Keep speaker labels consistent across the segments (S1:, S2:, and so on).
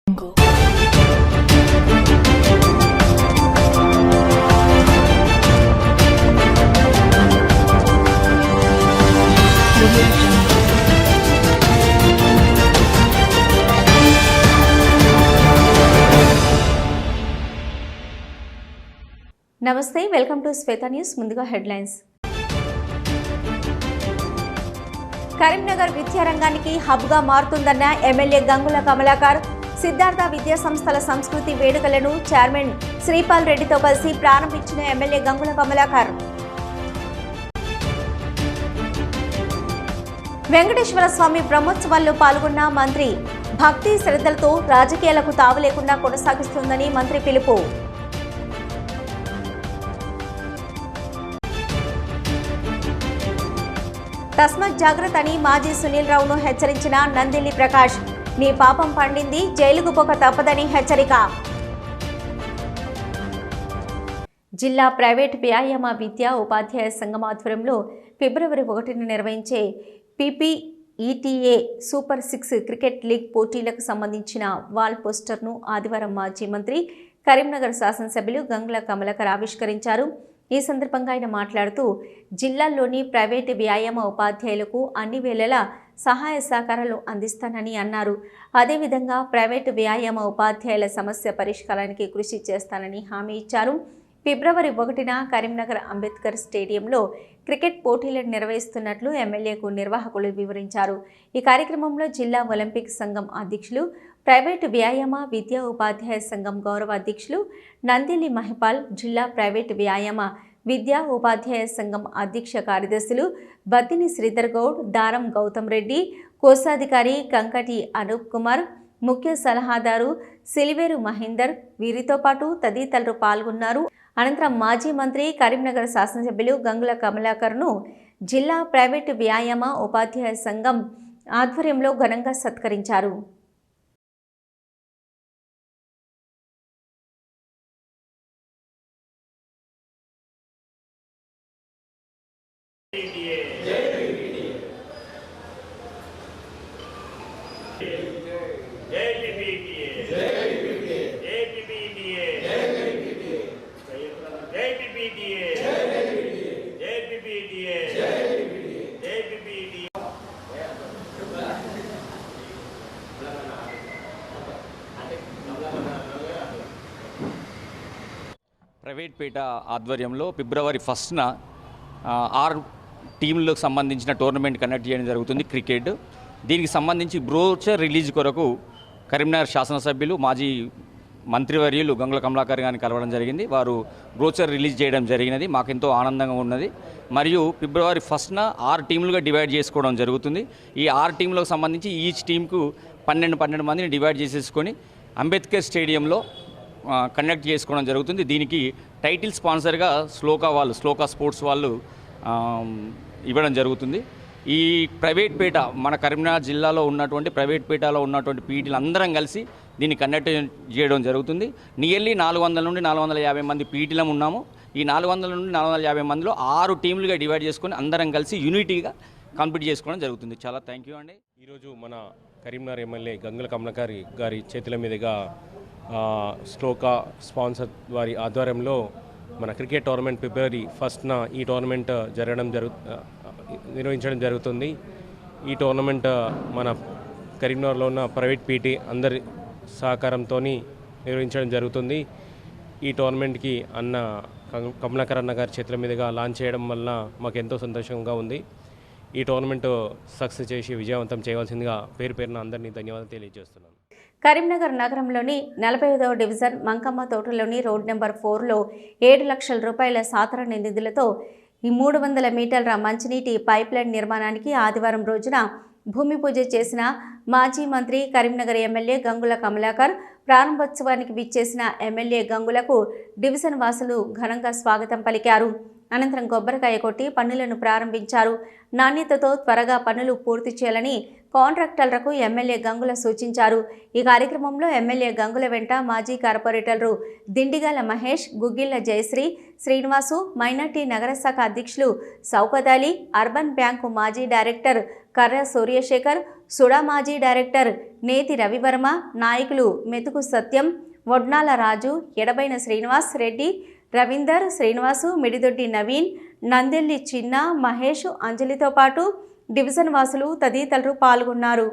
S1: నమస్తే, welcome to Shweta news. ముందుగా headlines. Karimnagar విద్యారంగానికి హబ్గా మారుతుందన్న ఎమ్మెల్యే గంగుల కమలాకర్. సిద్ధార్థ విద్యా సంస్థల సంస్కృతి వేడుకలను చైర్మన్ శ్రీపాల్ రెడ్డితో కలిసి ప్రారంభించిన ఎమ్మెల్యే గంగుల కమలాకర్. వెంకటేశ్వర స్వామి బ్రహ్మోత్సవాల్లో పాల్గొన్న మంత్రి. భక్తి శ్రద్ధలతో రాజకీయాలకు తావు లేకుండా కొనసాగిస్తుందని మంత్రి పిలుపు. తస్మత్ జాగ్రత్త అని మాజీ సునీల్ రావును హెచ్చరించిన నందిల్లి ప్రకాష్. నీ పాపం పండింది, జైలుకు పోక తప్పదని హెచ్చరిక. జిల్లా ప్రైవేట్ వ్యాయామ విద్యా ఉపాధ్యాయ సంఘం ఆధ్వర్యంలో ఫిబ్రవరి 1న నిర్వహించే PPETA సూపర్ 6 క్రికెట్ లీగ్ పోటీలకు సంబంధించిన వాల్ పోస్టర్ను ఆదివారం మాజీ మంత్రి కరీంనగర్ శాసనసభ్యులు గంగుల కమలాకర్ ఆవిష్కరించారు. ఈ సందర్భంగా ఆయన మాట్లాడుతూ జిల్లాల్లోని ప్రైవేటు వ్యాయామ ఉపాధ్యాయులకు అన్ని వేళలా సహాయ సహకారాలు అందిస్తానని అన్నారు. అదేవిధంగా ప్రైవేటు వ్యాయామ ఉపాధ్యాయుల సమస్య పరిష్కారానికి కృషి చేస్తానని హామీ ఇచ్చారు. ఫిబ్రవరి 1న కరీంనగర్ అంబేద్కర్ స్టేడియంలో క్రికెట్ పోటీలను నిర్వహిస్తున్నట్లు ఎమ్మెల్యేకు నిర్వాహకులు వివరించారు. ఈ కార్యక్రమంలో జిల్లా ఒలింపిక్ సంఘం అధ్యక్షులు, ప్రైవేటు వ్యాయామ విద్యా ఉపాధ్యాయ సంఘం గౌరవ అధ్యక్షులు నందిల్లి మహిపాల్, జిల్లా ప్రైవేటు వ్యాయామ విద్యా ఉపాధ్యాయ సంఘం అధ్యక్ష కార్యదర్శులు బత్తిని శ్రీధర్ గౌడ్, దారం గౌతమ్ రెడ్డి, కోశాధికారి కంకటి అనూప్ కుమార్, ముఖ్య సలహాదారు సిలివేరు మహేందర్, వీరితో పాటు తదితరులు పాల్గొన్నారు. అనంతరం మాజీ మంత్రి కరీంనగర్ శాసనసభ్యులు గంగుల కమలాకర్ను జిల్లా ప్రైవేటు వ్యాయామ ఉపాధ్యాయ సంఘం ఆధ్వర్యంలో ఘనంగా సత్కరించారు.
S2: ప్రైవేట్ పేట ఆధ్వర్యంలో ఫిబ్రవరి 1న 6 టీంలకు సంబంధించిన టోర్నమెంట్ కండక్ట్ చేయడం జరుగుతుంది క్రికెట్. దీనికి సంబంధించి బ్రోచర్ రిలీజ్ కొరకు కరీంనగర్ శాసనసభ్యులు మాజీ మంత్రివర్యులు గంగుల కమలాకర్ గారిని కలవడం జరిగింది. వారు బ్రోచర్ రిలీజ్ చేయడం జరిగినది. మాకెంతో ఆనందంగా ఉన్నది. మరియు ఫిబ్రవరి 1న 6 టీంలుగా డివైడ్ చేసుకోవడం జరుగుతుంది. ఈ 6 టీంలకు సంబంధించి ఈచ్ టీంకు 12 మందిని డివైడ్ చేసేసుకొని అంబేద్కర్ స్టేడియంలో కండక్ట్ చేసుకోవడం జరుగుతుంది. దీనికి టైటిల్ స్పాన్సర్గా శ్లోకా స్పోర్ట్స్ వాళ్ళు ఇవ్వడం జరుగుతుంది. ఈ ప్రైవేట్ పేట మన కరీంనగర్ జిల్లాలో ఉన్నటువంటి ప్రైవేట్ పేటలో ఉన్నటువంటి పీటీలు అందరం కలిసి దీన్ని కండక్ట్ చేయడం జరుగుతుంది. నియర్లీ 400 నుండి 450 మంది పీటీలం ఉన్నాము. ఈ 400 నుండి 450 మందిలో 6 టీంలుగా డివైడ్ చేసుకొని అందరం కలిసి యూనిటీగా కాంపిట్ చేసుకోవడం జరుగుతుంది. చాలా థ్యాంక్ యూ అండి.
S3: ఈరోజు మన కరీంనగర్ ఎమ్మెల్యే గంగుల కమలాకర్ గారి చేతుల మీదుగా శ్లోకా స్పాన్సర్ వారి ఆధ్వర్యంలో మన క్రికెట్ టోర్నమెంట్ ఫిబ్రవరి 1న ఈ టోర్నమెంట్ నిర్వహించడం జరుగుతుంది. ఈ టోర్నమెంట్ మన కరీంనగర్లో ఉన్న ప్రైవేట్ పీటీ అందరి సహకారంతో నిర్వహించడం జరుగుతుంది. ఈ టోర్నమెంట్కి కమలాకర్ అన్న గారి చేతుల మీదుగా లాంచ్ చేయడం వల్ల మాకు ఎంతో సంతోషంగా ఉంది. ఈ టోర్నమెంట్ సక్సెస్ చేసి విజయవంతం చేయవలసిందిగా పేరున అందరినీ ధన్యవాదాలు తెలియజేస్తున్నాను.
S1: కరీంనగర్ నగరంలోని 45వ డివిజన్ మంకమ్మ తోటలోని రోడ్ నెంబర్ 4లో 7 లక్షల రూపాయల సాధారణ నిధులతో ఈ 300 మీటర్ల మంచినీటి పైప్లైన్ నిర్మాణానికి ఆదివారం రోజున భూమి పూజ చేసిన మాజీ మంత్రి కరీంనగర్ ఎమ్మెల్యే గంగుల కమలాకర్. ప్రారంభోత్సవానికి విచ్చేసిన ఎమ్మెల్యే గంగులకు డివిజన్ వాసులు ఘనంగా స్వాగతం పలికారు. అనంతరం కొబ్బరికాయ కొట్టి పనులను ప్రారంభించారు. నాణ్యతతో త్వరగా పనులు పూర్తి చేయాలని కాంట్రాక్టర్లకు ఎమ్మెల్యే గంగుల సూచించారు. ఈ కార్యక్రమంలో ఎమ్మెల్యే గంగుల వెంట మాజీ కార్పొరేటర్లు దిండిగల మహేష్, గుగ్గిళ్ల జయశ్రీ, శ్రీనివాసు, మైనార్టీ నగరశాఖ అధ్యక్షులు సౌకత్ అలీ, అర్బన్ బ్యాంకు మాజీ డైరెక్టర్ కర్ర సూర్యశేఖర్, సుడా మాజీ డైరెక్టర్ నేతి రవివర్మ, నాయకులు మెతుకు సత్యం, వడ్నాల రాజు, ఎడబైన శ్రీనివాస్ రెడ్డి, రవీందర్, శ్రీనివాసు, మిడిదొడ్డి నవీన్, నందెల్లి చిన్న, మహేష్, అంజలితో పాటు డివిజన్ వాసులు తదితరులు పాల్గొన్నారు.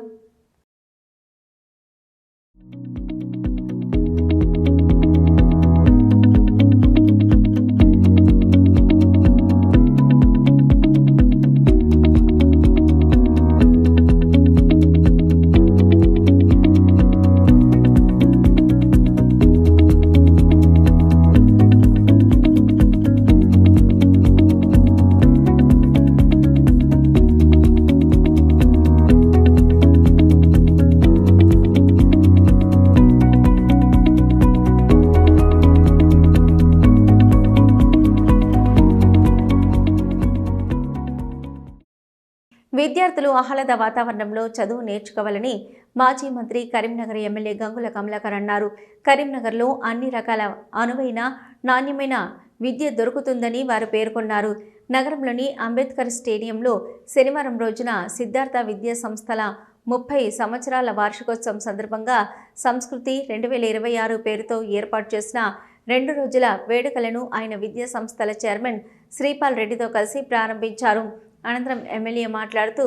S1: విద్యార్థులు ఆహ్లాద వాతావరణంలో చదువు నేర్చుకోవాలని మాజీ మంత్రి కరీంనగర్ ఎమ్మెల్యే గంగుల కమలాకర్ అన్నారు. కరీంనగర్లో అన్ని రకాల అనువైన నాణ్యమైన విద్య దొరుకుతుందని వారు పేర్కొన్నారు. నగరంలోని అంబేద్కర్ స్టేడియంలో శనివారం రోజున సిద్ధార్థ విద్యా సంస్థల 30 సంవత్సరాల వార్షికోత్సవం సందర్భంగా సంస్కృతి 2026 పేరుతో ఏర్పాటు చేసిన 2 రోజుల వేడుకలను ఆయన విద్యా సంస్థల చైర్మన్ శ్రీపాల్ రెడ్డితో కలిసి ప్రారంభించారు. అనంతరం ఎమ్మెల్యే మాట్లాడుతూ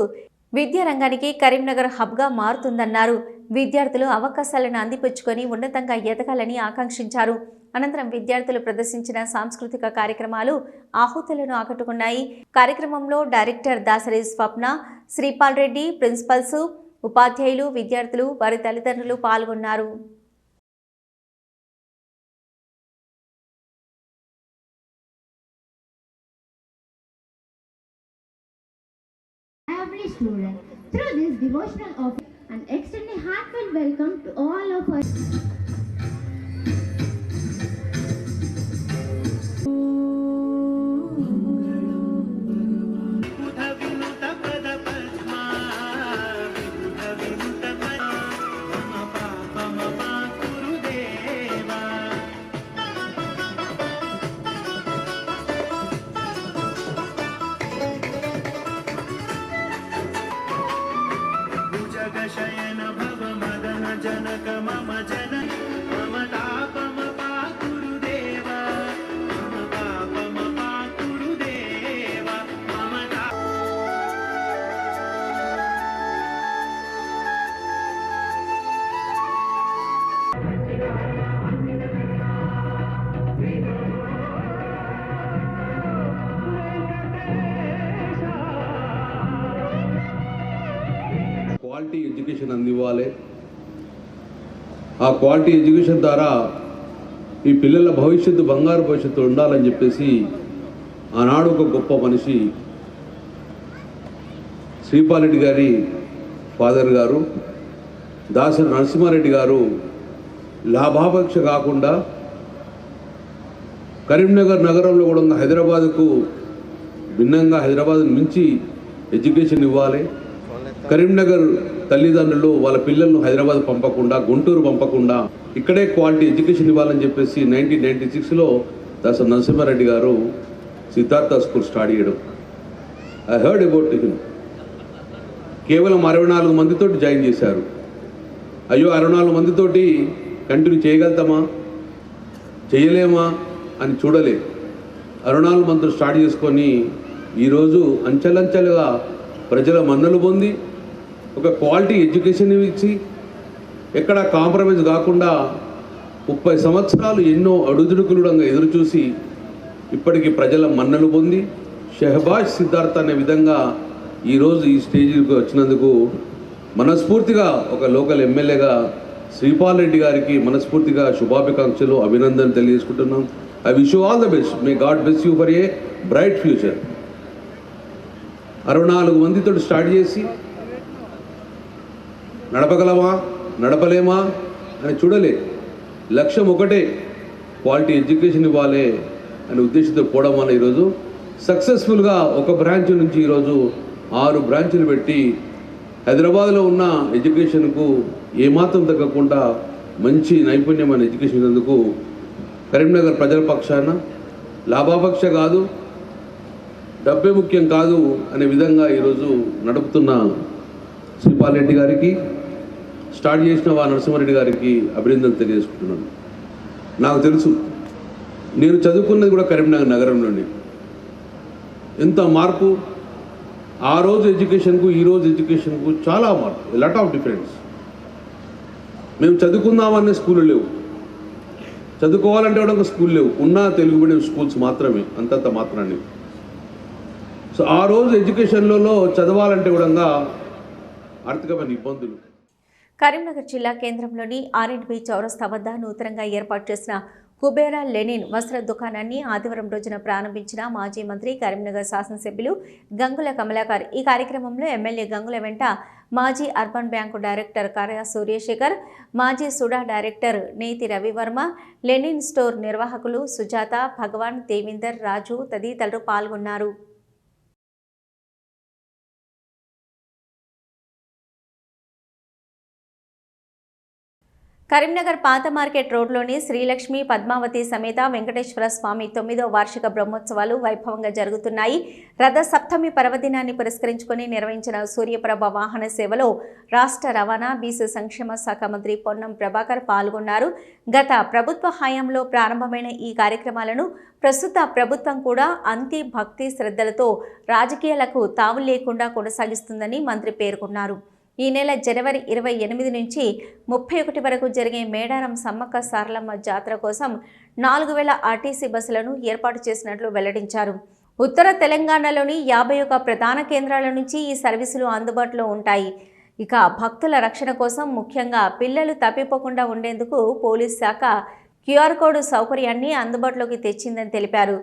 S1: విద్యా రంగానికి కరీంనగర్ హబ్గా మారుతుందన్నారు. విద్యార్థులు అవకాశాలను అందిపుచ్చుకొని ఉన్నతంగా ఎదగాలని ఆకాంక్షించారు. అనంతరం విద్యార్థులు ప్రదర్శించిన సాంస్కృతిక కార్యక్రమాలు ఆహుతులను ఆకట్టుకున్నాయి. కార్యక్రమంలో డైరెక్టర్ దాసరి స్వప్న, శ్రీపాల్ రెడ్డి, ప్రిన్సిపల్స్, ఉపాధ్యాయులు, విద్యార్థులు, వారి తల్లిదండ్రులు పాల్గొన్నారు.
S4: Every student through this devotional offering and extend a heartfelt welcome to all of us.
S5: शयन भव मदन जनक मम जन मम तापम पा गुरुदेव मम तापम पा गुरुदेव मम
S6: క్వాలిటీ ఎడ్యుకేషన్ అందివ్వాలి. ఆ క్వాలిటీ ఎడ్యుకేషన్ ద్వారా ఈ పిల్లల భవిష్యత్తు బంగారు భవిష్యత్తు ఉండాలని చెప్పేసి ఆనాడు ఒక గొప్ప మనిషి శ్రీపాల్ రెడ్డి గారి ఫాదర్ గారు దాసరి నరసింహారెడ్డి గారు లాభాపేక్ష కాకుండా కరీంనగర్ నగరంలో కూడా ఉన్న హైదరాబాద్కు భిన్నంగా హైదరాబాద్ మించి ఎడ్యుకేషన్ ఇవ్వాలి. కరీంనగర్ తల్లిదండ్రులు వాళ్ళ పిల్లలను హైదరాబాద్ పంపకుండా, గుంటూరు పంపకుండా ఇక్కడే క్వాలిటీ ఎడ్యుకేషన్ ఇవ్వాలని చెప్పేసి 1996లో దాసరి నరసింహారెడ్డి గారు సిద్ధార్థ స్కూల్ స్టార్ట్ చేయడం. I heard about him. కేవలం 64 మందితోటి జాయిన్ చేశారు. అయ్యో 64 మందితోటి కంటిన్యూ చేయగలుగుతామా, చేయలేమా అని చూడలే. 64 మందితో స్టార్ట్ చేసుకొని ఈరోజు అంచెలంచెలుగా ప్రజల మన్నలు పొంది ఒక క్వాలిటీ ఎడ్యుకేషన్ ఇచ్చి ఎక్కడ కాంప్రమైజ్ కాకుండా 30 సంవత్సరాలు ఎన్నో అడుదుడుకులుడంగా ఎదురుచూసి ఇప్పటికీ ప్రజల మన్నలు పొంది షహబాజ్ సిద్ధార్థ అనే విధంగా ఈరోజు ఈ స్టేజ్కి వచ్చినందుకు మనస్ఫూర్తిగా ఒక లోకల్ ఎమ్మెల్యేగా శ్రీపాల్ రెడ్డి గారికి మనస్ఫూర్తిగా శుభాకాంక్షలు, అభినందనలు తెలియజేసుకుంటున్నాం. I wish you all the best. May God bless you for a bright future. 64 మందితో స్టార్ట్ చేసి నడపగలమా నడపలేమా అని చూడలే. లక్ష్యం ఒకటే, క్వాలిటీ ఎడ్యుకేషన్ ఇవ్వాలి అనే ఉద్దేశంతో పోవడం వల్ల ఈరోజు సక్సెస్ఫుల్గా ఒక బ్రాంచ్ నుంచి ఈరోజు 6 బ్రాంచులు పెట్టి హైదరాబాద్లో ఉన్న ఎడ్యుకేషన్కు ఏమాత్రం తగ్గకుండా మంచి నైపుణ్యమైన ఎడ్యుకేషన్ ఇచ్చేందుకు కరీంనగర్ ప్రజల పక్షాన లాభాపేక్ష కాదు, డబ్బే ముఖ్యం కాదు అనే విధంగా ఈరోజు నడుపుతున్న శ్రీపాల్ రెడ్డి గారికి, స్టార్ట్ చేసిన నరసింహారెడ్డి గారికి అభినందనలు తెలియజేసుకుంటున్నాను. నాకు తెలుసు, నేను చదువుకున్నది కూడా కరీంనగర్ నగరంలోనే. ఎంత మార్పు, ఆ రోజు ఎడ్యుకేషన్కు ఈ రోజు ఎడ్యుకేషన్కు చాలా మార్పు, లాట్ ఆఫ్ డిఫరెన్స్. మేము చదువుకుందామనే స్కూళ్ళు లేవు, చదువుకోవాలంటే కూడా స్కూల్ లేవు, ఉన్న తెలుగు మీడియం స్కూల్స్ మాత్రమే, అంతంత మాత్రాన్ని. సో ఆ రోజు ఎడ్యుకేషన్లలో చదవాలంటే కూడా ఆర్థికమైన ఇబ్బందులు.
S1: కరీంనగర్ జిల్లా కేంద్రంలోని R&B చౌరస్తా వద్ద నూతనంగా ఏర్పాటు చేసిన కుబేరా లెనిన్ వస్త్ర దుకాణాన్ని ఆదివారం రోజున ప్రారంభించిన మాజీ మంత్రి కరీంనగర్ శాసనసభ్యులు గంగుల కమలాకర్. ఈ కార్యక్రమంలో ఎమ్మెల్యే గంగుల వెంట మాజీ అర్బన్ బ్యాంకు డైరెక్టర్ కార్య సూర్యశేఖర్, మాజీ సుడా డైరెక్టర్ నేతి రవివర్మ, లెనిన్ స్టోర్ నిర్వాహకులు సుజాత, భగవాన్, దేవీందర్, రాజు తదితరులు పాల్గొన్నారు. కరీంనగర్ పాత మార్కెట్ రోడ్లోని శ్రీలక్ష్మి పద్మావతి సమేత వెంకటేశ్వర స్వామి 9వ వార్షిక బ్రహ్మోత్సవాలు వైభవంగా జరుగుతున్నాయి. రథ సప్తమి పర్వదినాన్ని పురస్కరించుకుని నిర్వహించిన సూర్యప్రభ వాహన సేవలో రాష్ట్ర రవాణా బీసీ సంక్షేమ శాఖ మంత్రి పొన్నం ప్రభాకర్ పాల్గొన్నారు. గత ప్రభుత్వ హయాంలో ప్రారంభమైన ఈ కార్యక్రమాలను ప్రస్తుత ప్రభుత్వం కూడా అంతే భక్తి శ్రద్ధలతో రాజకీయాలకు తావు లేకుండా కొనసాగిస్తుందని మంత్రి పేర్కొన్నారు. ఈ నెల జనవరి 28 నుంచి 31 వరకు జరిగే మేడారం సమ్మక్క సారలమ్మ జాతర కోసం 4000 ఆర్టీసీ బస్సులను ఏర్పాటు చేసినట్లు వెల్లడించారు. ఉత్తర తెలంగాణలోని 51 ప్రధాన కేంద్రాల నుంచి ఈ సర్వీసులు అందుబాటులో ఉంటాయి. ఇక భక్తుల రక్షణ కోసం ముఖ్యంగా పిల్లలు తప్పిపోకుండా ఉండేందుకు పోలీస్ శాఖ QR కోడ్ సౌకర్యాన్ని అందుబాటులోకి తెచ్చిందని తెలిపారు.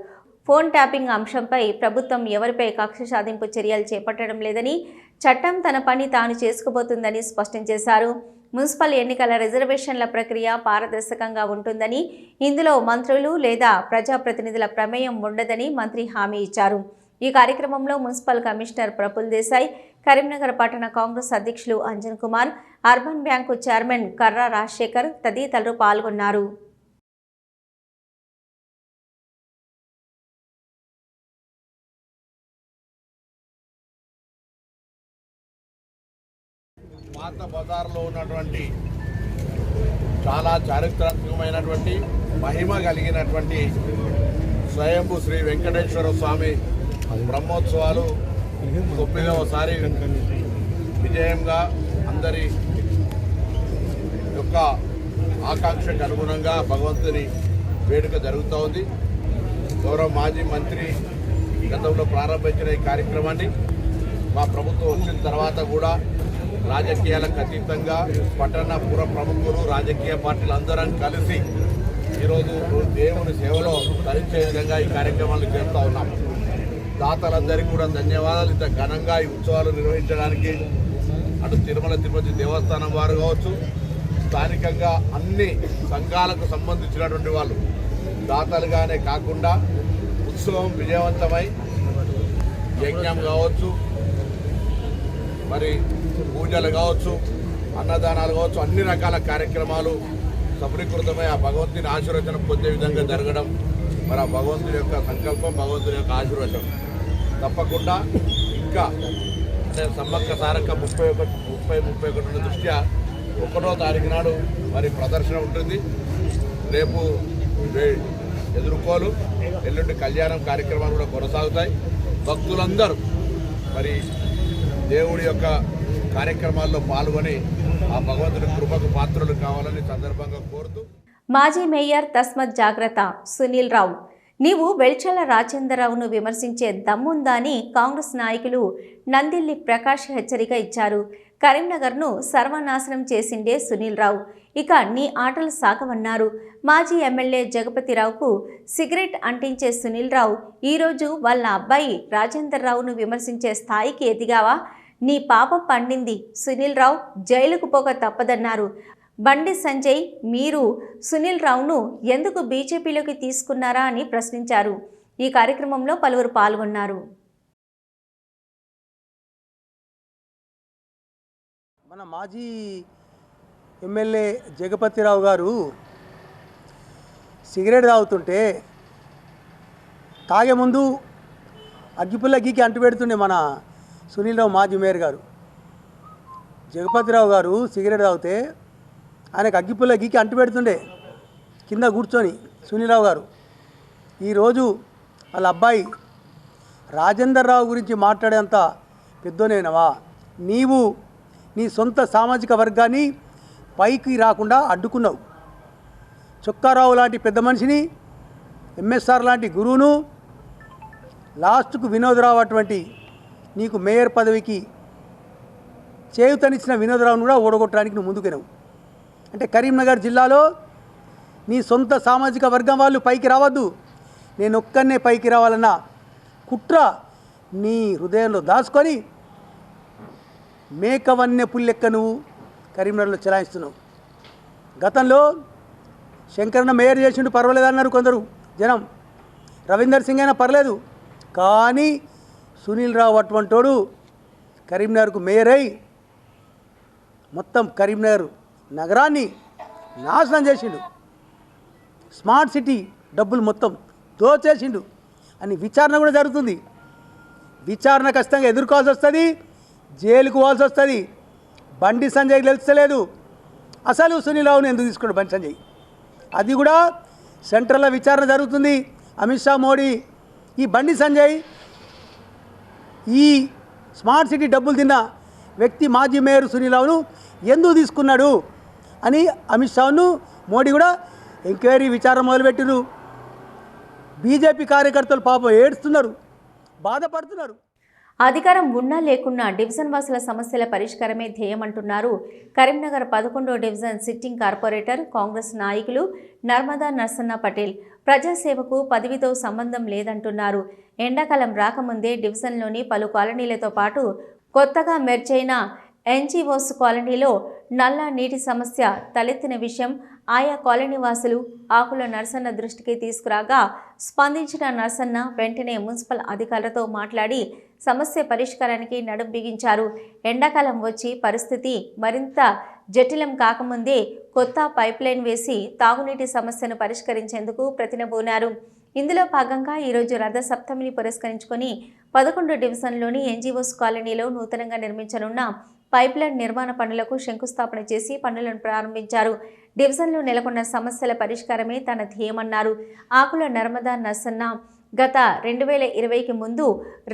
S1: ఫోన్ ట్యాపింగ్ అంశంపై ప్రభుత్వం ఎవరిపై కక్ష సాధింపు చర్యలు చేపట్టడం లేదని, చట్టం తన పని తాను చేసుకుపోతుందని స్పష్టం చేశారు. మున్సిపల్ ఎన్నికల రిజర్వేషన్ల ప్రక్రియ పారదర్శకంగా ఉంటుందని, ఇందులో మంత్రులు లేదా ప్రజాప్రతినిధుల ప్రమేయం ఉండదని మంత్రి హామీ ఇచ్చారు. ఈ కార్యక్రమంలో మున్సిపల్ కమిషనర్ ప్రఫుల్ దేశాయ్, కరీంనగర్ పట్టణ కాంగ్రెస్ అధ్యక్షులు Anjan Kumar, urban bank chairman Karra Rajasekhar తదితరులు పాల్గొన్నారు.
S7: పాత బజార్లో ఉన్నటువంటి చాలా చారిత్రాత్మకమైనటువంటి మహిమ కలిగినటువంటి స్వయంభూ శ్రీ వెంకటేశ్వర స్వామి బ్రహ్మోత్సవాలు 9వసారి విజయంగా అందరి యొక్క ఆకాంక్షకు అనుగుణంగా భగవంతుని వేడుక జరుగుతూ ఉంది. గౌరవ మాజీ మంత్రి గతంలో ప్రారంభించిన ఈ కార్యక్రమాన్ని మా ప్రభుత్వం వచ్చిన తర్వాత కూడా రాజకీయాలకు అతీతంగా పట్టణ పుర ప్రముఖులు, రాజకీయ పార్టీలు అందరం కలిసి ఈరోజు దేవుని సేవలో తరించే విధంగా ఈ కార్యక్రమాలు చేస్తూ ఉన్నాం. దాతలందరికీ కూడా ధన్యవాదాలు. ఇంత ఘనంగా ఈ ఉత్సవాలు నిర్వహించడానికి అటు తిరుమల తిరుపతి దేవస్థానం వారు కావచ్చు, స్థానికంగా అన్ని సంఘాలకు సంబంధించినటువంటి వాళ్ళు దాతలుగానే కాకుండా ఉత్సవం విజయవంతమై యజ్ఞం కావచ్చు, మరి పూజలు కావచ్చు, అన్నదానాలు కావచ్చు, అన్ని రకాల కార్యక్రమాలు సఫలీకృతమై ఆ భగవంతుని ఆశీర్వచనం పొందే విధంగా జరగడం మరి ఆ భగవంతుని యొక్క సంకల్పం, భగవంతుని యొక్క ఆశీర్వచనం. తప్పకుండా ఇంకా అంటే సమ్మక్క సారక్క 31 దృష్ట్యా 1వ తారీఖు నాడు మరి ప్రదర్శన ఉంటుంది. రేపు ఎదుర్కోలు, ఎల్లుండి కళ్యాణం కార్యక్రమాలు కూడా కొనసాగుతాయి. భక్తులందరూ మరి దేవుడి యొక్క కార్యక్రమాల్లో పాల్గొని ఆ భగవంతుడి కృపకు పాత్రలు కావాలని సందర్భంగా కోరుతూ,
S1: మాజీ మేయర్ తస్మత్ జాగ్రత్త సునీల్ రావు, నీవు వెల్చల రాజేంద్రరావును విమర్శించే దమ్ముందా అని కాంగ్రెస్ నాయకులు నందిల్లి ప్రకాష్ హెచ్చరిక ఇచ్చారు. కరీంనగర్ను సర్వనాశనం చేసిండే సునీల్ రావు, ఇక నీ ఆటలు సాగవన్నారు. మాజీ ఎమ్మెల్యే జగపతిరావుకు సిగరెట్ అంటించే సునీల్ రావు ఈరోజు వాళ్ళ అబ్బాయి రాజేందర్ రావును విమర్శించే స్థాయికి ఎదిగావా? నీ పాపం పండింది. సునీల్ రావు జైలుకు పోక తప్పదన్నారు. బండి సంజయ్, మీరు సునీల్ రావును ఎందుకు బీజేపీలోకి తీసుకున్నారా అని ప్రశ్నించారు. ఈ కార్యక్రమంలో పలువురు పాల్గొన్నారు.
S8: మన మాజీ ఎమ్మెల్యే జగపతిరావు గారు సిగరెట్ తాగుతుంటే తాగే ముందు అగ్గిపుల్ల గీకి అంటు పెడుతుండే మన సునీల్ రావు మాజీ మేయర్ గారు. జగపతిరావు గారు సిగరెట్ తాగితే ఆయనకు అగ్గిపుల్ల గీకి అంటు పెడుతుండే కింద కూర్చొని సునీల్ రావు గారు. ఈరోజు వాళ్ళ అబ్బాయి రాజేందర్ రావు గురించి మాట్లాడేంత పెద్దోనేనవా? నీవు నీ సొంత సామాజిక వర్గాన్ని పైకి రాకుండా అడ్డుకున్నావు. చొక్కారావు లాంటి పెద్ద మనిషిని, ఎంఎస్ఆర్ లాంటి గురువును, లాస్ట్కు వినోదరావు అటువంటి నీకు మేయర్ పదవికి చేయుతనిచ్చిన వినోదరావును కూడా ఓడగొట్టడానికి నువ్వు ముందుకెనవు. అంటే కరీంనగర్ జిల్లాలో నీ సొంత సామాజిక వర్గం వాళ్ళు పైకి రావద్దు, నేను ఒక్కనే పైకి రావాలన్న కుట్ర నీ హృదయంలో దాచుకొని మేకవన్య పుల్లెక్క నువ్వు కరీంనగర్లో చెలాయిస్తున్నావు. గతంలో శంకరన్న మేయర్ చేసిండు పర్వాలేదన్నారు కొందరు జనం, రవీందర్ సింగ్ అయినా పర్లేదు, కానీ సునీల్ రావు అటువంటోడు కరీంనగర్కు మేయర్ అయి మొత్తం కరీంనగర్ నగరాన్ని నాశనం చేసిండు. స్మార్ట్ సిటీ డబ్బులు మొత్తం దోచేసిండు అని విచారణ కూడా జరుగుతుంది. విచారణ ఖచ్చితంగా ఎదుర్కోవాల్సి వస్తుంది, జైలుకు పోవాల్సి వస్తుంది. బండి సంజయ్ తెలుస్తలేదు అసలు సునీల్ రావుని ఎందుకు తీసుకున్నాడు బండి సంజయ్, అది కూడా సెంట్రల్లో విచారణ జరుగుతుంది. అమిత్ షా, మోడీ ఈ బండి సంజయ్ ఈ స్మార్ట్ సిటీ డబ్బులు తిన్న వ్యక్తి మాజీ మేయర్ సునీల్ రావును ఎందుకు తీసుకున్నాడు అని అమిత్ షాను, మోడీ కూడా ఎంక్వైరీ విచారణ మొదలుపెట్టిరు. బీజేపీ కార్యకర్తలు పాపం ఏడుస్తున్నారు, బాధపడుతున్నారు.
S1: అధికారం ఉన్నా లేకున్నా డివిజన్ వాసుల సమస్యల పరిష్కారమే ధ్యేయమంటున్నారు కరీంనగర్ 11వ డివిజన్ సిట్టింగ్ కార్పొరేటర్ కాంగ్రెస్ నాయకులు నర్మదా నర్సన్న పటేల్. ప్రజాసేవకు పదవితో సంబంధం లేదంటున్నారు. ఎండాకాలం రాకముందే డివిజన్లోని పలు కాలనీలతో పాటు కొత్తగా మెర్జైన ఎన్జీఓస్ కాలనీలో నల్ల నీటి సమస్య తలెత్తిన విషయం ఆయా కాలనీ వాసులు ఆకుల నర్సన్న దృష్టికి తీసుకురాగా స్పందించిన నర్సన్న వెంటనే మున్సిపల్ అధికారులతో మాట్లాడి సమస్య పరిష్కారానికి నడుం బిగించారు. ఎండాకాలం వచ్చి పరిస్థితి మరింత జటిలం కాకముందే కొత్త పైప్లైన్ వేసి తాగునీటి సమస్యను పరిష్కరించేందుకు ప్రతినబూనారు. ఇందులో భాగంగా ఈరోజు రథ సప్తమిని పురస్కరించుకొని 11 డివిజన్లోని ఎన్జీఓస్ కాలనీలో నూతనంగా నిర్మించనున్న పైప్లైన్ నిర్మాణ పనులకు శంకుస్థాపన చేసి పనులను ప్రారంభించారు. డివిజన్లో నెలకొన్న సమస్యల పరిష్కారమే తన ధ్యేయమన్నారు. ఆకుల నర్మదా నర్సన్న గత 2020కి ముందు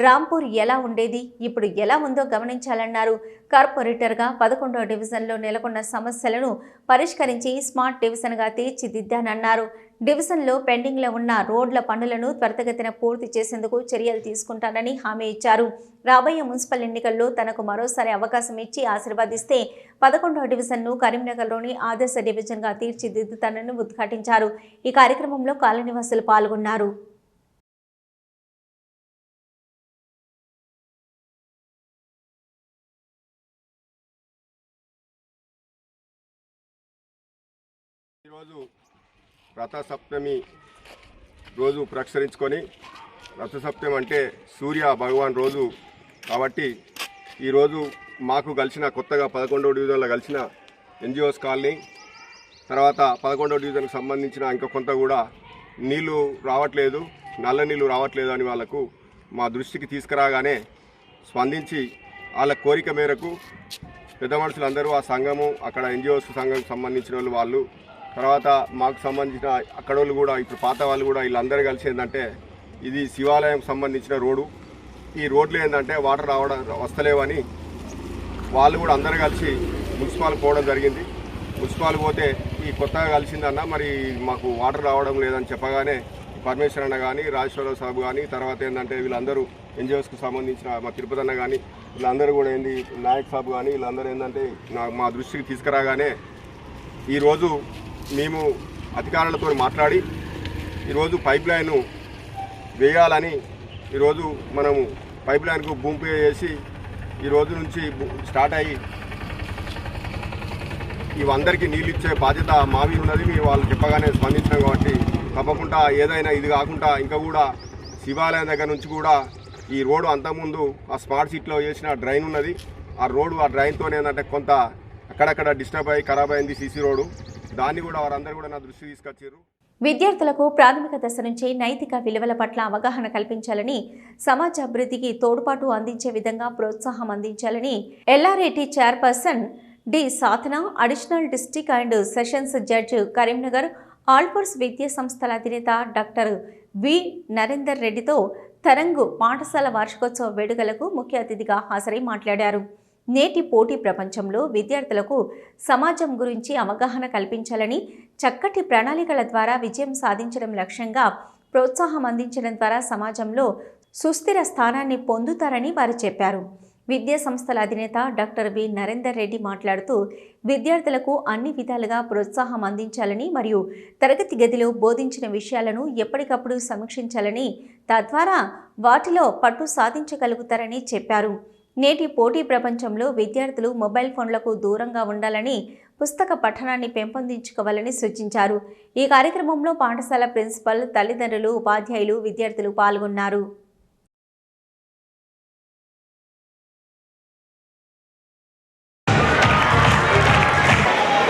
S1: రాంపూర్ ఎలా ఉండేది, ఇప్పుడు ఎలా ఉందో గమనించాలన్నారు. కార్పొరేటర్గా 11వ డివిజన్లో నెలకొన్న సమస్యలను పరిష్కరించి స్మార్ట్ డివిజన్గా తీర్చిదిద్దానన్నారు. డివిజన్లో పెండింగ్లో ఉన్న రోడ్ల పనులను త్వరితగతిన పూర్తి చేసేందుకు చర్యలు తీసుకుంటానని హామీ ఇచ్చారు. రాబోయే మున్సిపల్ ఎన్నికల్లో తనకు మరోసారి అవకాశం ఇచ్చి ఆశీర్వదిస్తే 11వ డివిజన్ను కరీంనగర్లోని ఆదర్శ డివిజన్గా తీర్చిదిద్దుతానని ఉద్ఘాటించారు. ఈ కార్యక్రమంలో కాలనీవాసులు పాల్గొన్నారు.
S9: ఈరోజు రథసప్తమి రోజు పురస్కరించుకొని, రథసప్తమి అంటే సూర్య భగవాన్ రోజు కాబట్టి ఈరోజు మాకు కలిసిన కొత్తగా 11వ డివిజన్లో కలిసిన ఎన్జిఓస్ కాలనీ, తర్వాత 11వ డివిజన్కి సంబంధించిన ఇంకా కొంత కూడా నీళ్లు రావట్లేదు, నల్ల నీళ్లు రావట్లేదు అని వాళ్ళకు మా దృష్టికి తీసుకురాగానే స్పందించి వాళ్ళ కోరిక మేరకు పెద్ద మనుషులందరూ ఆ సంఘము, అక్కడ ఎన్జిఓస్ సంఘం సంబంధించిన వాళ్ళు తర్వాత మాకు సంబంధించిన అక్కడ వాళ్ళు కూడా ఇప్పుడు పాత వాళ్ళు కూడా వీళ్ళందరూ కలిసి ఏంటంటే ఇది శివాలయం సంబంధించిన రోడ్డు, ఈ రోడ్లు ఏంటంటే వాటర్ వస్తలేవని వాళ్ళు కూడా అందరూ కలిసి మున్సిపాల్ పోవడం జరిగింది. మున్సిపాల్ పోతే ఈ కొత్తగా కలిసిందన్న మరి మాకు వాటర్ రావడం లేదని చెప్పగానే పరమేశ్వర్ అన్న కానీ, రాజేశ్వరరావు సాబు కానీ, తర్వాత ఏంటంటే వీళ్ళందరూ ఎన్జిఓస్కు సంబంధించిన మా తిరుపతి అన్న కానీ వీళ్ళందరూ కూడా ఏంది నాయక్ సాబు కానీ వీళ్ళందరూ ఏంటంటే మా దృష్టికి తీసుకురాగానే ఈరోజు మేము అధికారులతో మాట్లాడి ఈరోజు పైప్ లైన్ వేయాలని ఈరోజు మనము పైప్ లైన్కు భూమి పే చేసి ఈరోజు నుంచి స్టార్ట్ అయ్యి ఇవందరికీ నీళ్ళు ఇచ్చే బాధ్యత మావి ఉన్నది. మేము వాళ్ళు చెప్పగానే స్పందించాం కాబట్టి తప్పకుండా ఏదైనా ఇది కాకుండా ఇంకా కూడా శివాలయం దగ్గర నుంచి కూడా ఈ రోడ్డు అంతకుముందు ఆ స్మార్ట్ సిటీలో చేసిన డ్రైన్ ఉన్నది. ఆ డ్రైన్తో ఏంటంటే కొంత అక్కడక్కడ డిస్టర్బ్ అయ్యి ఖరాబ్ అయింది సీసీ రోడ్డు. దాన్ని కూడా వారందరూ కూడా నా దృష్టి తీసుకొచ్చారు.
S1: విద్యార్థులకు ప్రాథమిక దశ నుంచి నైతిక విలువల పట్ల అవగాహన కల్పించాలని, సమాజ అభివృద్ధికి తోడ్పాటు అందించే విధంగా ప్రోత్సాహం అందించాలని LRAT chairperson D Sadhana, additional district and sessions judge Karimnagar, Alphores విద్యా సంస్థల అధినేత డాక్టర్ వి నరేందర్ రెడ్డితో తరంగు పాఠశాల వార్షికోత్సవ వేడుకలకు ముఖ్య అతిథిగా హాజరై మాట్లాడారు. నేటి పోటీ ప్రపంచంలో విద్యార్థులకు సమాజం గురించి అవగాహన కల్పించాలని, చక్కటి ప్రణాళికల ద్వారా విజయం సాధించడం లక్ష్యంగా ప్రోత్సాహం అందించడం ద్వారా సమాజంలో సుస్థిర స్థానాన్ని పొందుతారని వారు చెప్పారు. విద్యా సంస్థల అధినేత డాక్టర్ వి నరేందర్ రెడ్డి మాట్లాడుతూ విద్యార్థులకు అన్ని విధాలుగా ప్రోత్సాహం అందించాలని మరియు తరగతి గదిలో బోధించిన విషయాలను ఎప్పటికప్పుడు సమీక్షించాలని, తద్వారా వాటిలో పట్టు సాధించగలుగుతారని చెప్పారు. నేటి పోటీ ప్రపంచంలో విద్యార్థులు మొబైల్ ఫోన్లకు దూరంగా ఉండాలని, పుస్తక పఠనాన్ని పెంపొందించుకోవాలని సూచించారు. ఈ కార్యక్రమంలో పాఠశాల ప్రిన్సిపల్, తల్లిదండ్రులు, ఉపాధ్యాయులు, విద్యార్థులు పాల్గొన్నారు.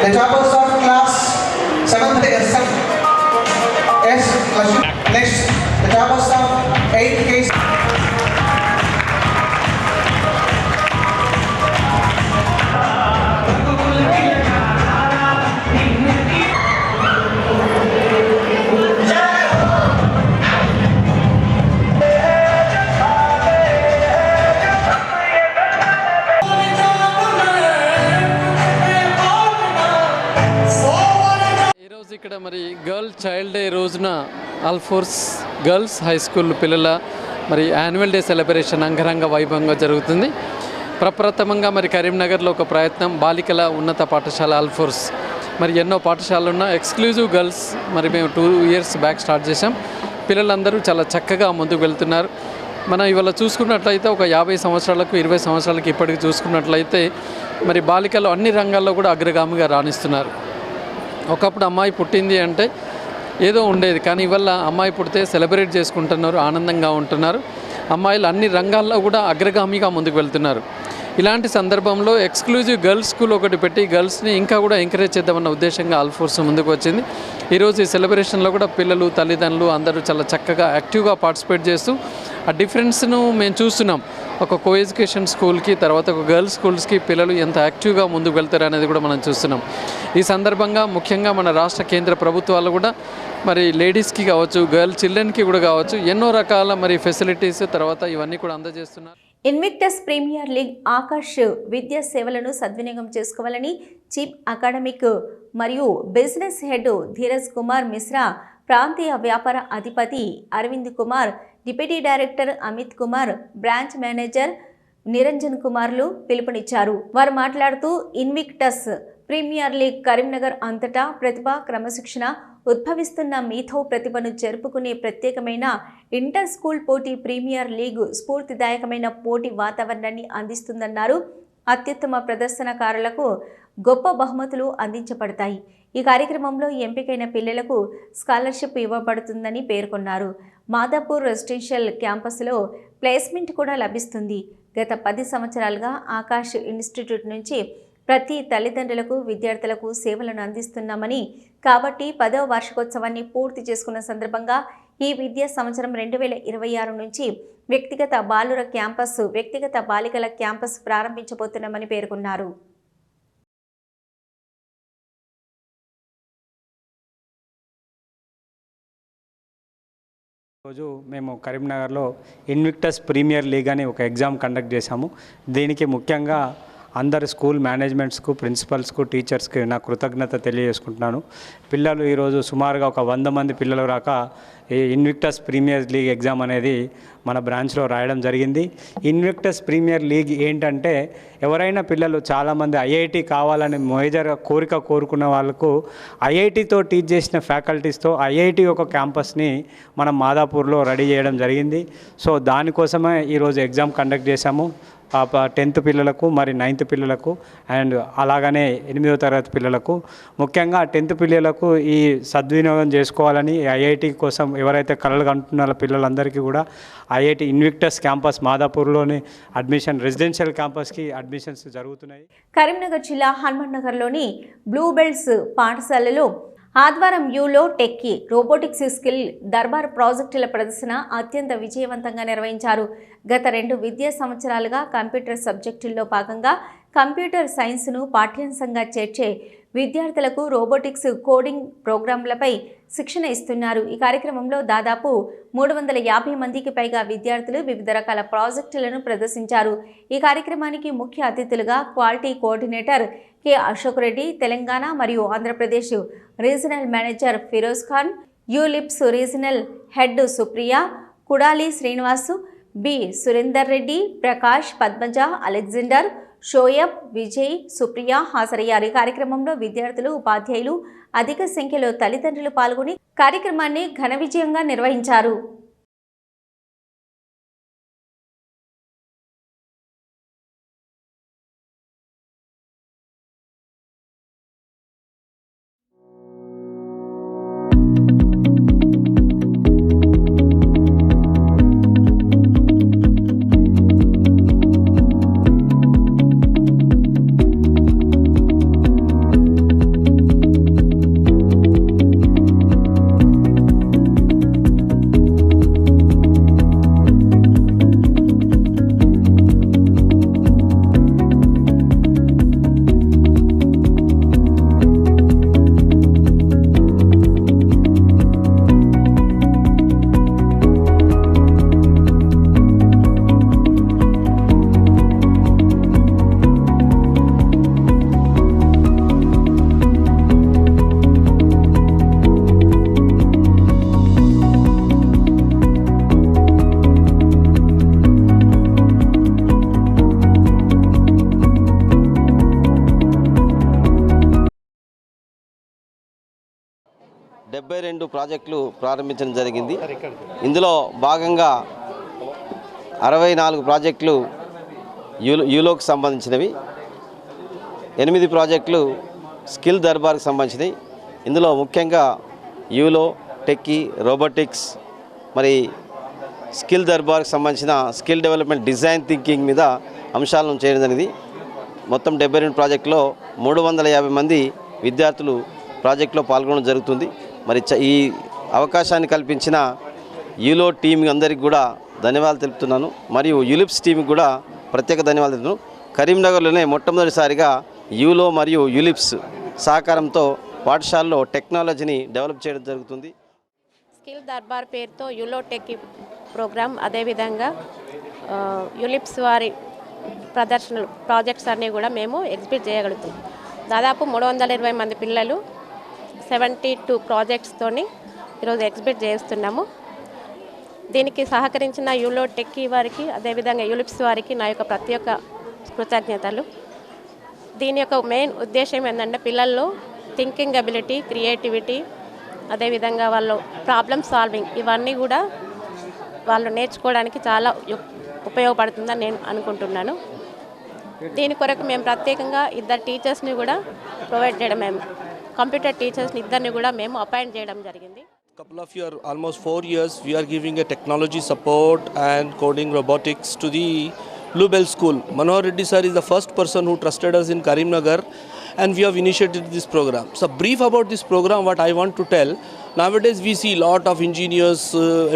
S10: The toppers of class 7th S. Next, the toppers of 8th case.
S11: ఇక్కడ మరి గర్ల్ చైల్డ్ డే రోజున ఆల్ఫోర్స్ గర్ల్స్ హై స్కూల్ పిల్లల మరి యాన్యువల్ డే సెలబ్రేషన్ అంగరంగ వైభవంగా జరుగుతుంది. ప్రప్రథమంగా మరి కరీంనగర్లో ఒక ప్రయత్నం బాలికల ఉన్నత పాఠశాల ఆల్ఫోర్స్ మరి ఎన్నో పాఠశాలలు ఉన్న ఎక్స్క్లూజివ్ గర్ల్స్ మరి మేము 2 years బ్యాక్ స్టార్ట్ చేసాం. పిల్లలందరూ చాలా చక్కగా ముందుకు వెళ్తున్నారు. మనం ఇవాళ చూసుకున్నట్లయితే ఒక 50 సంవత్సరాలకు 20 సంవత్సరాలకు ఇప్పటికి చూసుకున్నట్లయితే మరి బాలికలు అన్ని రంగాల్లో కూడా అగ్రగామిగా రాణిస్తున్నారు. ఒకప్పుడు అమ్మాయి పుట్టింది అంటే ఏదో ఉండేది, కానీ ఇవాళ అమ్మాయి పుడితే సెలబ్రేట్ చేసుకుంటున్నారు, ఆనందంగా ఉంటున్నారు. అమ్మాయిలు అన్ని రంగాల్లో కూడా అగ్రగామిగా ముందుకు వెళ్తున్నారు. ఇలాంటి సందర్భంలో ఎక్స్క్లూజివ్ గర్ల్స్ స్కూల్ ఒకటి పెట్టి గర్ల్స్ని ఇంకా కూడా ఎంకరేజ్ చేద్దామన్న ఉద్దేశంగా ఆల్ఫోర్స్ ముందుకు వచ్చింది. ఈరోజు ఈ సెలబ్రేషన్లో కూడా పిల్లలు, తల్లిదండ్రులు అందరూ చాలా చక్కగా యాక్టివ్గా పార్టిసిపేట్ చేస్తూ ఆ డిఫరెన్స్ను మేము చూస్తున్నాం. ఒక కో ఎడ్యుకేషన్ స్కూల్కి తర్వాత ఒక గర్ల్స్ స్కూల్స్కి పిల్లలు ఎంత యాక్టివ్గా ముందుకు వెళ్తారు అనేది కూడా మనం చూస్తున్నాం. ఈ సందర్భంగా ముఖ్యంగా మన రాష్ట్ర కేంద్ర ప్రభుత్వాలు కూడా మరి లేడీస్కి కావచ్చు, గర్ల్ చిల్డ్రన్కి కూడా కావచ్చు ఎన్నో రకాల మరి ఫెసిలిటీస్ తర్వాత ఇవన్నీ కూడా అందజేస్తున్నారు.
S1: ఇన్విక్టస్ ప్రీమియర్ లీగ్ ఆకాష్ విద్యా సేవలను సద్వినియోగం చేసుకోవాలని చీఫ్ అకాడమిక్ మరియు బిజినెస్ హెడ్ ధీరజ్ కుమార్ మిశ్రా, ప్రాంతీయ వ్యాపార అధిపతి Aravind Kumar, deputy director Amit Kumar, branch manager Niranjan కుమార్లు పిలుపునిచ్చారు. వారు మాట్లాడుతూ ఇన్విక్టస్ ప్రీమియర్ లీగ్ కరీంనగర్ అంతటా ప్రతిభ, క్రమశిక్షణ ఉద్భవిస్తున్న మీథో ప్రతిభను జరుపుకునే ప్రత్యేకమైన ఇంటర్ స్కూల్ పోటీ ప్రీమియర్ లీగ్ స్ఫూర్తిదాయకమైన పోటీ వాతావరణాన్ని అందిస్తుందన్నారు. అత్యుత్తమ ప్రదర్శనకారులకు గొప్ప బహుమతులు అందించబడతాయి. ఈ కార్యక్రమంలో ఎంపికైన పిల్లలకు స్కాలర్షిప్ ఇవ్వబడుతుందని పేర్కొన్నారు. మాదాపూర్ రెసిడెన్షియల్ క్యాంపస్లో ప్లేస్మెంట్ కూడా లభిస్తుంది. గత 10 సంవత్సరాలుగా ఆకాష్ ఇన్స్టిట్యూట్ నుంచి ప్రతి తల్లిదండ్రులకు, విద్యార్థులకు సేవలను అందిస్తున్నామని, కాబట్టి 10వ వార్షికోత్సవాన్ని పూర్తి చేసుకున్న సందర్భంగా ఈ విద్యా సంవత్సరం 2026 నుంచి వ్యక్తిగత బాలుర క్యాంపస్, వ్యక్తిగత బాలికల క్యాంపస్ ప్రారంభించబోతున్నామని పేర్కొన్నారు.
S12: రోజు మేము కరీంనగర్లో ఇన్విక్టస్ ప్రీమియర్ లీగ్ అని ఒక ఎగ్జామ్ కండక్ట్ చేశాము. దీనికి ముఖ్యంగా అందరు స్కూల్ మేనేజ్మెంట్స్కు, ప్రిన్సిపల్స్కు, టీచర్స్కి నా కృతజ్ఞత తెలియజేసుకుంటున్నాను. పిల్లలు ఈరోజు సుమారుగా ఒక 100 మంది పిల్లలు రాక ఈ ఇన్విక్టస్ ప్రీమియర్ లీగ్ ఎగ్జామ్ అనేది మన బ్రాంచ్లో రాయడం జరిగింది. ఇన్విక్టస్ ప్రీమియర్ లీగ్ ఏంటంటే ఎవరైనా పిల్లలు చాలామంది ఐఐటి కావాలని మేజర్ కోరుకున్న వాళ్ళకు ఐఐటితో టీచ్ చేసిన ఫ్యాకల్టీస్తో ఐఐటి ఒక క్యాంపస్ని మనం మాదాపూర్లో రెడీ చేయడం జరిగింది. సో దానికోసమే ఈరోజు ఎగ్జామ్ కండక్ట్ చేశాము. 10th పిల్లలకు మరి 9th పిల్లలకు అండ్ అలాగనే 8వ తరగతి పిల్లలకు ముఖ్యంగా 10th పిల్లలకు ఈ సద్వినియోగం చేసుకోవాలని ఐఐటి కోసం ఎవరైతే కలలు కంటున్నారో పిల్లలందరికీ కూడా ఐఐటి ఇన్విక్టస్ క్యాంపస్ మాదాపూర్లోని రెసిడెన్షియల్ క్యాంపస్కి అడ్మిషన్స్ జరుగుతున్నాయి.
S1: కరీంనగర్ జిల్లా హనుమాన్ నగర్లోని బ్లూ బెల్ట్స్ పాఠశాలలో ఆదివారం యూలో టెక్కీ రోబోటిక్స్ స్కిల్ దర్బార్ ప్రాజెక్టుల ప్రదర్శన అత్యంత విజయవంతంగా నిర్వహించారు. గత 2 విద్యా సంవత్సరాలుగా కంప్యూటర్ సబ్జెక్టుల్లో భాగంగా కంప్యూటర్ సైన్స్ను పాఠ్యాంశంగా చేర్చే విద్యార్థులకు రోబోటిక్స్ కోడింగ్ ప్రోగ్రాంలపై శిక్షణ ఇస్తున్నారు. ఈ కార్యక్రమంలో దాదాపు 350 మందికి పైగా విద్యార్థులు వివిధ రకాల ప్రాజెక్టులను ప్రదర్శించారు. ఈ కార్యక్రమానికి ముఖ్య అతిథులుగా quality coordinator K Ashok Reddy, Telangana మరియు Andhra Pradesh regional manager Feroz Khan, ULIPs regional head Supriya, Kudali Srinivasu, B Surender Reddy, Prakash, Padmaja, Alexander, Shoaib, Vijay, Supriya హాజరయ్యారు. ఈ కార్యక్రమంలో విద్యార్థులు, ఉపాధ్యాయులు, అధిక సంఖ్యలో తల్లిదండ్రులు పాల్గొని కార్యక్రమాన్ని ఘన విజయంగా నిర్వహించారు.
S13: రెండు ప్రాజెక్టులు ప్రారంభించడం జరిగింది. ఇందులో భాగంగా 64 ప్రాజెక్టులు యూలోకి సంబంధించినవి, 8 ప్రాజెక్టులు స్కిల్ దర్బార్కి సంబంధించినవి. ఇందులో ముఖ్యంగా యూలో, టెక్కీ, రోబోటిక్స్, మరి స్కిల్ దర్బార్కి సంబంధించిన స్కిల్ డెవలప్మెంట్ డిజైన్ థింకింగ్ మీద అంశాలను చేయడం జరిగింది. మొత్తం 72 ప్రాజెక్టులో 350 మంది విద్యార్థులు ప్రాజెక్టులో పాల్గొనడం జరుగుతుంది. మరి ఈ అవకాశాన్ని కల్పించిన యూలో టీం అందరికీ కూడా ధన్యవాదాలు తెలుపుతున్నాను. మరియు యూలిప్స్ టీంకి కూడా ప్రత్యేక ధన్యవాదాలు తెలుపుతున్నాను. కరీంనగర్లోనే మొట్టమొదటిసారిగా యూలో మరియు యూలిప్స్ సహకారంతో పాఠశాలలో టెక్నాలజీని డెవలప్ చేయడం జరుగుతుంది.
S14: స్కిల్ దర్బార్ పేరుతో యూలో టెక్ ప్రోగ్రామ్, అదేవిధంగా యూలిప్స్ వారి ప్రదర్శనలు ప్రాజెక్ట్స్ అన్నీ కూడా మేము ఎగ్జిబిట్ చేయగలుగుతాం. దాదాపు 320 మంది పిల్లలు 72 ప్రాజెక్ట్స్తోని ఈరోజు ఎగ్జిబిట్ చేస్తున్నాము. దీనికి సహకరించిన యూలో టెక్ వారికి, అదేవిధంగా యూలిప్స్ వారికి నా యొక్క ప్రత్యేక కృతజ్ఞతలు. దీని యొక్క మెయిన్ ఉద్దేశం ఏంటంటే పిల్లల్లో థింకింగ్ అబిలిటీ, క్రియేటివిటీ, అదేవిధంగా వాళ్ళు ప్రాబ్లమ్ సాల్వింగ్ ఇవన్నీ కూడా వాళ్ళు నేర్చుకోవడానికి చాలా ఉపయోగపడుతుందని నేను అనుకుంటున్నాను. దీని కొరకు మేము ప్రత్యేకంగా 2 టీచర్స్ని కూడా ప్రొవైడ్ చేయడం, మేము కంప్యూటర్ టీచర్స్ని 2ని కూడా మేము అపాయింట్ చేయడం జరిగింది.
S15: Couple of years, almost 4 years, we are giving a technology support and coding robotics to the Blue Bell School. Manohar Reddy sir is the first person who trusted us in Karimnagar, and we have initiated this program. So brief about this program, what I want to tell, nowadays we see lot of engineers,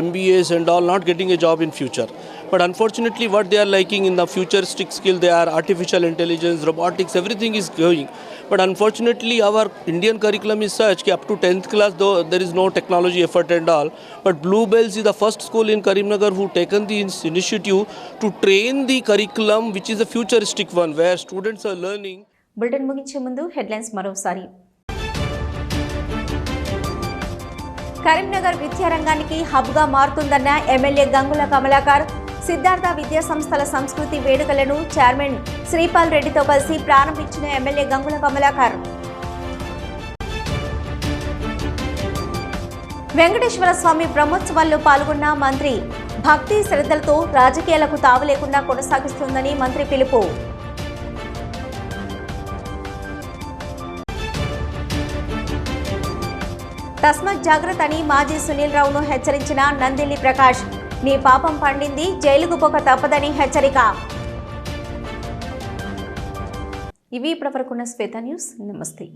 S15: MBAs and all not getting a job in future. But unfortunately what they are liking in the futuristic skill, they are artificial intelligence, robotics, everything is going. But unfortunately our Indian curriculum is such that up to 10th class though there is no technology effort and all. But Blue Bells is the first school in Karimnagar who taken the initiative to train the curriculum which is a futuristic one where students are learning.
S1: Bulletin ముగించే ముందు headlines మరోసారి. కరీంనగర్ విద్యారంగానికి హబ్గా మారుతుందన్న MLA Gangula Kamalakar. Siddhartha విద్యా సంస్థల సంస్కృతి వేడుకలను chairman Sripal రెడ్డితో కలిసి ప్రారంభించిన ఎమ్మెల్యే గంగుల కమలాకర్. వెంకటేశ్వర స్వామి బ్రహ్మోత్సవాల్లో పాల్గొన్న మంత్రి భక్తి శ్రద్ధలతో రాజకీయాలకు తావు లేకుండా కొనసాగిస్తుందని మంత్రి పిలుపు. తస్మత్ జాగ్రత్త అని మాజీ సునీల్ రావును హెచ్చరించిన నందిల్లి ప్రకాష్. నీ పాపం పండింది, జైలుకు పోక తప్పదని హెచ్చరిక. ఇవి ఇప్పటివరకున్న శ్వేత న్యూస్. నమస్తే.